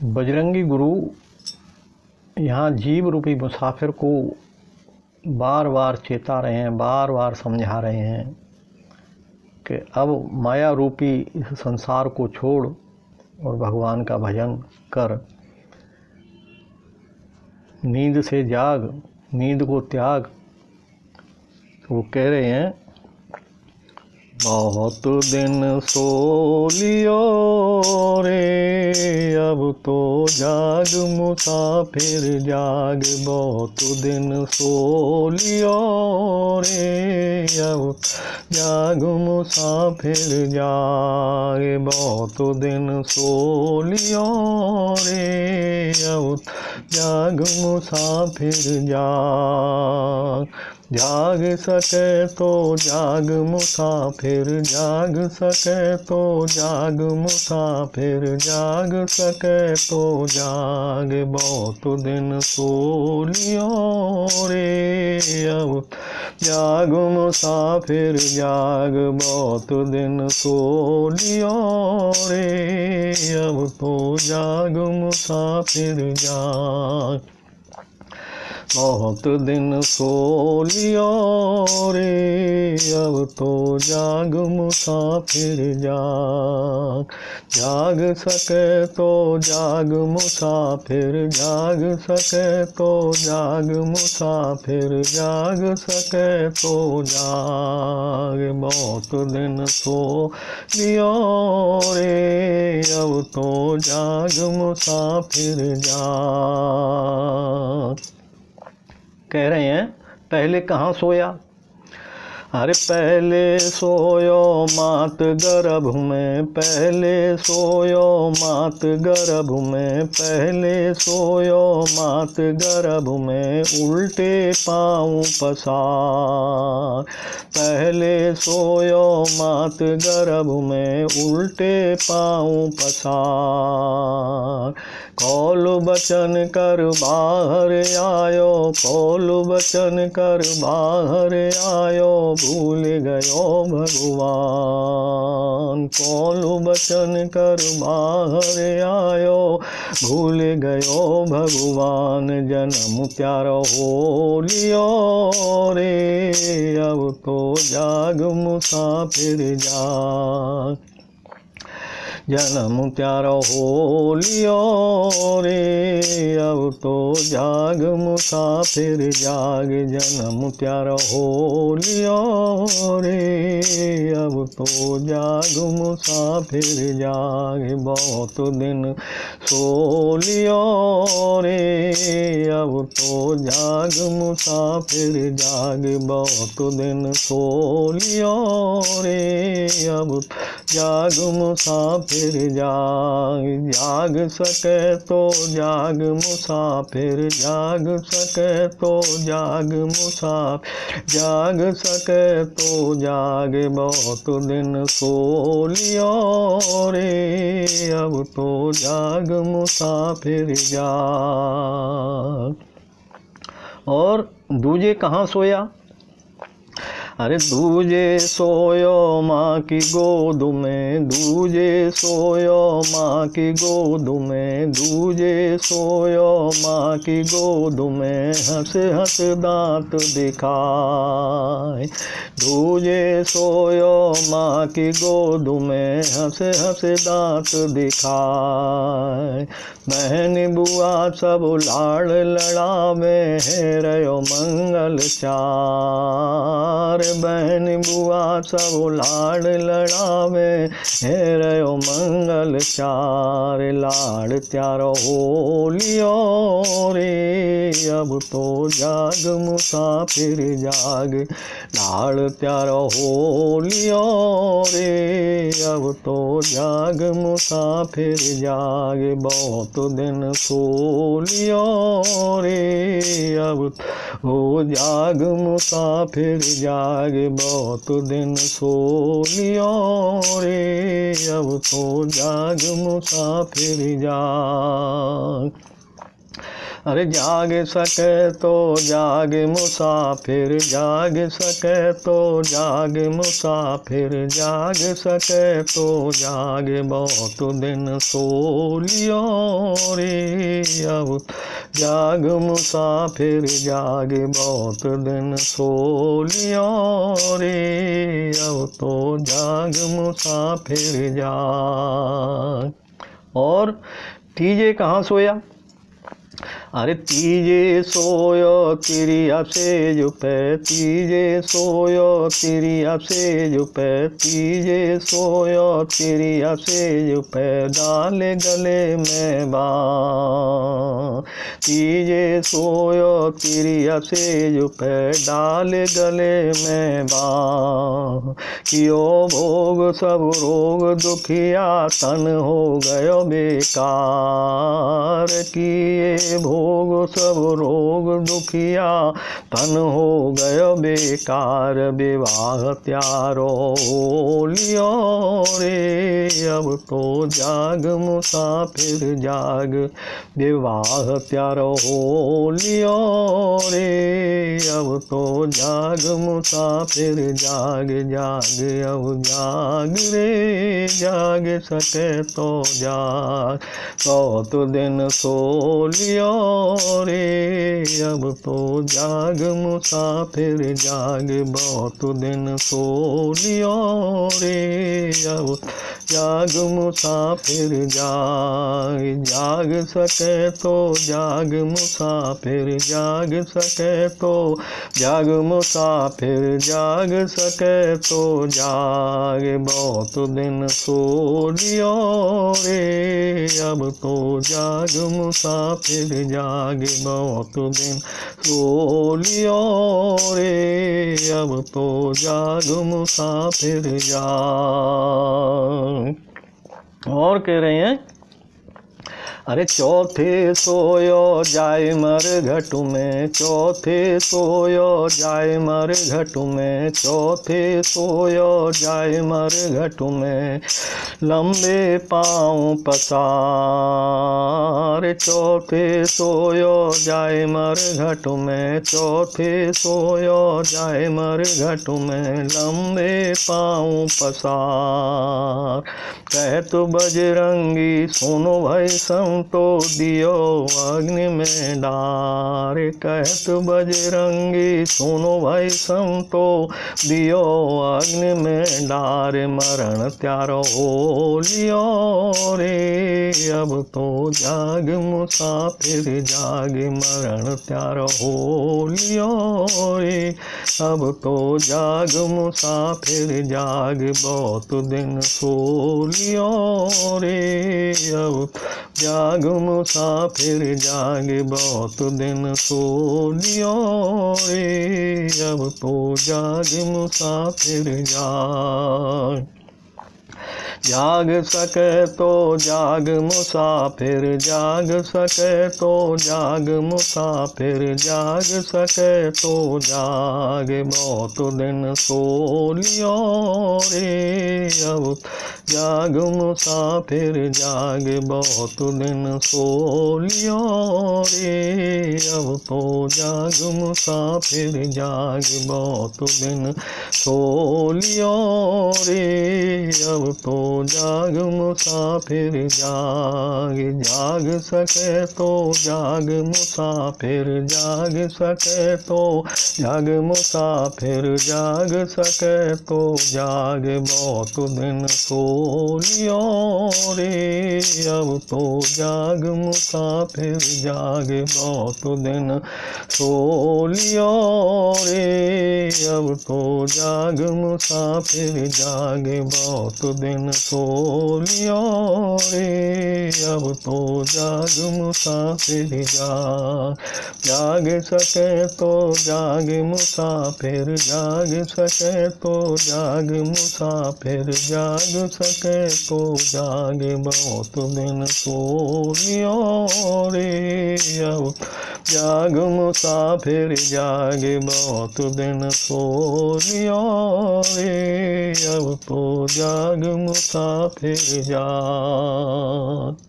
बजरंगी गुरु यहाँ जीव रूपी मुसाफिर को बार बार चेता रहे हैं, बार बार समझा रहे हैं कि अब माया रूपी इस संसार को छोड़ और भगवान का भजन कर। नींद से जाग, नींद को त्याग। तो वो कह रहे हैं, बहुत दिन सो लियो रे, अब तो जाग मुसाफिर जाग। बहुत दिन सो लियो रे, अब जाग मुसाफिर जाग। बहुत दिन सो लियो रे, अब जाग मुसाफिर जाग। जाग सके तो जाग मुसाफिर, जाग सके तो जाग मुसाफिर, जाग सके तो जाग। बहुत दिन सो लियो रे, अब जाग मुसाफिर जाग। बहुत दिन सो लियो रे, अब तो जाग मुसाफिर जाग। बहुत दिन सो लियो रे, अब तो जाग मुसाफिर जाग। जाग सके तो जाग मुसाफिर, जाग सके तो जाग मुसाफिर, जाग सके तो जाग। बहुत दिन सो लियो रे, अब तो जाग मुसाफिर जाग। कह रहे हैं, पहले कहाँ सोया? अरे पहले सोयो मात गर्भ में, पहले सोयो मात गर्भ में, पहले सोयो मात गर्भ में, उल्टे पाँव पसार। पहले सोयो मात गर्भ में, उल्टे पाँव पसार। कौल बचन कर बाहर आयो, कौल बचन कर बाहर आयो, भूल गयो भगवान। कौल बचन कर बाहर आयो, भूल गयो भगवान। जन्म प्यारा हो लियो रे, अब तो जाग मुसाफिर जाग। जन्म प्यारा हो लियो रे, अब तो जाग मुसाफिर जाग। जन्म प्यारा हो लियो रे, अब तो जाग मुसाफिर जाग। बहुत दिन सो लियो रे, अब तो जाग मुसाफिर जाग। बहुत दिन सो लियो रे, अब जाग मुसाफिर जाग। जाग सके तो जाग मुसाफिर, जाग सके तो जाग मुसाफिर, जाग सके तो जाग। बहुत दिन सो लियो रे, अब तो जाग मुसाफिर जाग। और दूजे कहाँ सोया? अरे दूजे सोयो माँ की गोद में, दूजे सोयो माँ की गोद में, दूजे सोयो माँ की गोद में, हंस हंस दांत दिखाए। दूजे सोयो माँ की गोद में, हंस हंस दांत दिखाए। बहन बुआ सब लाड़ लड़ावे है, रयो मंगल चार। बहन बुआ सब लाड़ लड़ावे है, रयो मंगल चार। लाड़ त्यार हो लियो रे, अब तो जाग मुसाफिर जाग। लाड़ त्यार हो लियो रे, अब तो जाग मुसाफिर जाग। बहुत दिन सो लियो रे, अब हो जाग मुसाफिर जाग। बहुत दिन सो लियो रे, अब तो जाग मुसाफिर जाग। अरे जाग सके तो जाग मुसाफिर, जाग सके तो जाग मुसाफिर, जाग सके तो जाग, बहुत दिन सो लियो रे अब जाग मुसाफिर, जाग बहुत दिन सो लियो रे अब तो जाग मुसाफिर जाग। और तीजे कहाँ सोया? अरे तीजे सोयो तिरिया सेज पे, तीजे सोयो तिरिया सेज पे, तीजे सोयो तिरिया सेज पे, डाले गले में बाँ। तीजे सोयो तिरिया सेज पे, डाले गले में बाँ। कियो भोग सब रोग दुखिया, तन हो गयो बेकार। किए भोग सब रोग दुखिया, तन हो गयो बेकार। विवाह त्यारो हो लियो रे अब तो जाग मुसाफिर जाग, विवाह त्यारो हो लियो रे अब तो जाग मुसाफिर जाग। जाग अब जाग रे जाग सके तो जाग, बहुत दिन सो लियो रे अब तो जाग मुसाफिर जाग, बहुत दिन सो लियो रे अब जाग मुसाफिर जाग। जाग सके तो जाग मुसाफिर, जाग सके तो जाग मुसाफिर, जाग सके तो जाग, बहुत दिन सो लियो रे अब तो जाग मुसाफिर जाग, बहुत दिन सो लियो रे अब तो जाग मुसाफिर जाग। और कह रहे हैं, अरे चौथे सोयो जाए मर घट में, चौथे सोयो जाए मर घट में, चौथे सोयो जाए मर घट में, लंबे पाँव पसार। चौथे सोयो जाए मर घट में, चौथे सोयो जाए मर घट में, लंबे पाँव पसार। कहत बजरंगी सुनो भाई तो दियो अग्नि में डार। कहत बजरंगी सुनो भाई तो दियो अग्नि में डार, मरण त्यारो हो लियो रे अब तो जाग मुसाफिर जाग, मरण त्यारो हो लियो रे अब तो जाग मुसाफिर जाग, बहुत दिन सो लियो रे अब जाग मुसाफिर जाग, बहुत दिन सो लियो रे अब तो जाग मुसाफिर जाग। जाग सके तो जाग मुसाफिर, जाग सके तो जाग मुसाफिर, जाग सके तो जाग, बहुत दिन सो लियो रे अब जाग मुसाफिर जाग, बहुत दिन सो लियो रे अब तो जाग मुसाफिर जाग, बहुत दिन सो लियो रे अब तो जाग मुसाफिर जाग। जाग सके तो जाग मुसाफिर, जाग सके तो जाग मुसाफिर, जाग सके तो जाग, बहुत दिन सो लियो रे अब तो जाग मुसाफिर जाग, बहुत दिन सो लियो रे अब तो जाग मुसाफिर जाग, बहुत दिन सो लियो रे अब तो जाग मुसाफिर जाग। जाग सके तो जाग मुसाफिर, जाग सके तो जाग मुसाफिर, जाग सके तो जाग, बहुत दिन सो लियो रे अब जाग मुसाफिर जाग, बहुत दिन सो लियो रे अब तो जाग मुसाफिर जाग।